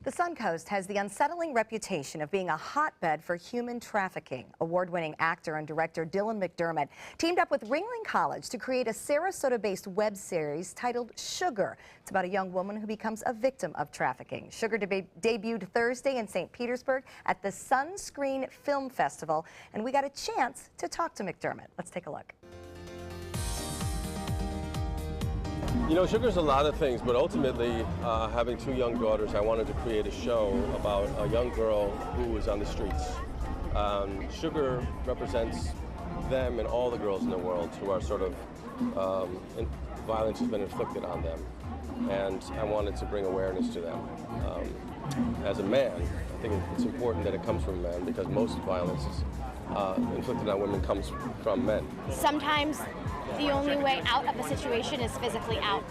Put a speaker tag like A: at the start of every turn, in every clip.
A: The Suncoast has the unsettling reputation of being a hotbed for human trafficking. Award-winning actor and director Dylan McDermott teamed up with Ringling College to create a Sarasota-based web series titled Sugar. It's about a young woman who becomes a victim of trafficking. Sugar debuted Thursday in St. Petersburg at the Sunscreen Film Festival, and we got a chance to talk to McDermott. Let's take a look.
B: You know, Sugar's a lot of things, but ultimately, having two young daughters, I wanted to create a show about a young girl who was on the streets. Sugar represents them and all the girls in the world who are sort of, violence has been inflicted on them. And I wanted to bring awareness to them. As a man, I think it's important that it comes from men because most violence inflicted on women comes from men.
C: Sometimes the only way out of a situation is physically out.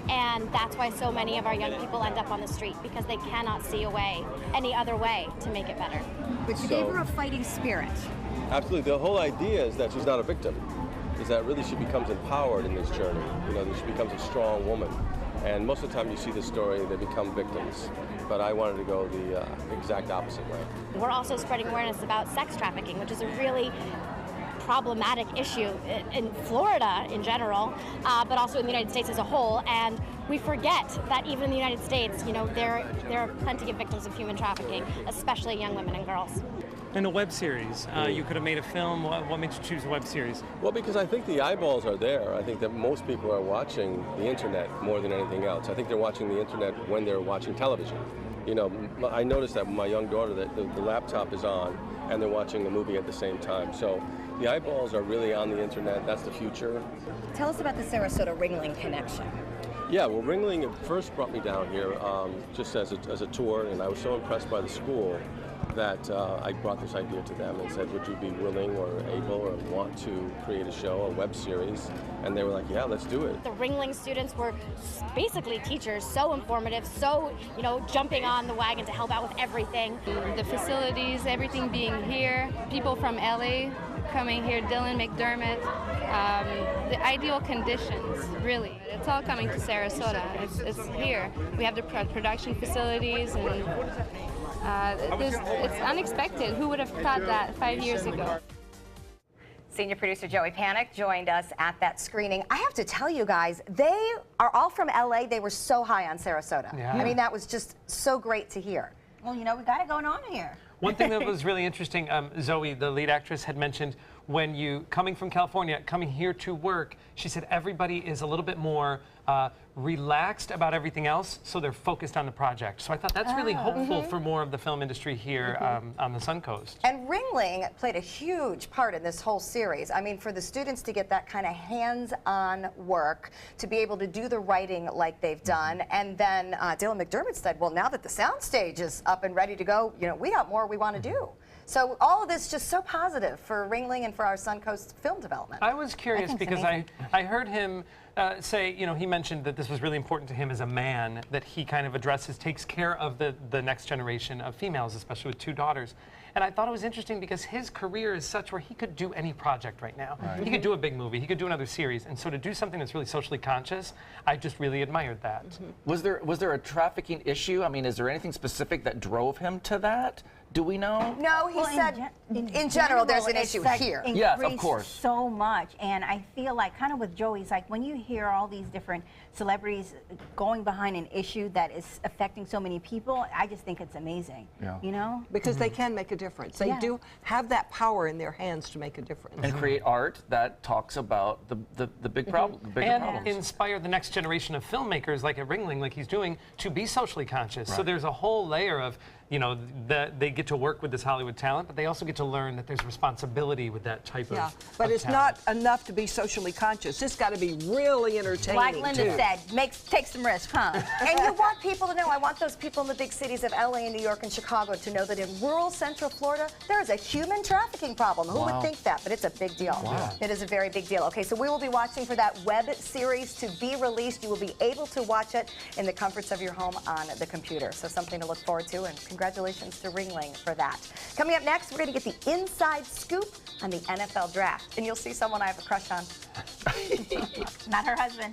C: And that's why so many of our young people end up on the street, because they cannot see a way, any other way to make it better.
A: But you gave her a fighting spirit.
B: Absolutely. The whole idea is that she's not a victim, is that really she becomes empowered in this journey. You know, that she becomes a strong woman. And most of the time you see this story, they become victims. But I wanted to go the exact opposite way.
C: We're also spreading awareness about sex trafficking, which is a really problematic issue in Florida in general, but also in the United States as a whole. And we forget that even in the United States, you know, there are plenty of victims of human trafficking, especially young women and girls.
D: In a web series, you could have made a film. What made you choose a web series?
B: Well, because I think the eyeballs are there. I think that most people are watching the internet more than anything else. I think they're watching the internet when they're watching television. You know, I noticed that with my young daughter that the laptop is on and they're watching a movie at the same time. So the eyeballs are really on the internet. That's the future.
A: Tell us about the Sarasota Ringling connection.
B: Yeah, well, Ringling first brought me down here just as a tour, and I was so impressed by the school that I brought this idea to them and said, would you be willing or able or want to create a show, a web series? And they were like, yeah, let's do it.
C: The Ringling students were basically teachers, so informative, so, you know, jumping on the wagon to help out with everything.
E: The facilities, everything being here, people from LA coming here, Dylan McDermott, the ideal conditions, really. It's all coming to Sarasota. It's here. We have the production facilities, and it's unexpected. Who would have thought that 5 years ago?
A: Senior producer Joey Panic joined us at that screening. I have to tell you guys, they are all from LA. They were so high on Sarasota.
D: Yeah.
A: I mean, that was just so great to hear.
F: Well, you know, we got it going on here.
D: One thing that was really interesting, Zoe, the lead actress, had mentioned when you, coming from California, coming here to work, she said everybody is a little bit more relaxed about everything else, so they're focused on the project. So I thought that's really hopeful for more of the film industry here on the Suncoast.
A: And Ringling played a huge part in this whole series. I mean, for the students to get that kind of hands-on work, to be able to do the writing like they've done, and then Dylan McDermott said, well, now that the soundstage is up and ready to go, you know, we got more we want to do. So all of this just so positive for Ringling and for our Suncoast film development.
D: I was curious because I heard him say, you know, he mentioned that this was really important to him as a man, that he kind of addresses, takes care of the next generation of females, especially with two daughters. And I thought it was interesting because his career is such where he could do any project right now. Right. He could do a big movie, he could do another series, and so to do something that's really socially conscious, I just really admired that.
G: Was there a trafficking issue? I mean, is there anything specific that drove him to that? Do we know?
A: No, he said in general there's an issue here.
G: Yes, of course.
F: So much, and I feel like, kind of with Joey's, like when you hear all these different celebrities going behind an issue that is affecting so many people, I just think it's amazing. Yeah. You know?
H: Because they can make a difference. They do have that power in their hands to make a difference.
G: And create art that talks about the big problem, the bigger problems.
D: Inspire the next generation of filmmakers like at Ringling, like he's doing, to be socially conscious. Right. So there's a whole layer of, you know, they get to work with this Hollywood talent, but they also get to learn that there's responsibility with that type of
H: but it's
D: talent.
H: not enough to be socially conscious. It's got to be really entertaining,
F: like Linda said, take some risk, huh?
A: And you want people to know, I want those people in the big cities of LA and New York and Chicago to know that in rural Central Florida, there is a human trafficking problem. Who would think that? But it's a big deal. Wow. It is a very big deal. Okay, so we will be watching for that web series to be released. You will be able to watch it in the comforts of your home on the computer. So something to look forward to, and congratulations to Ringling for that. Coming up next, we're going to get the inside scoop on the NFL draft. And you'll see someone I have a crush on.
F: Not her husband.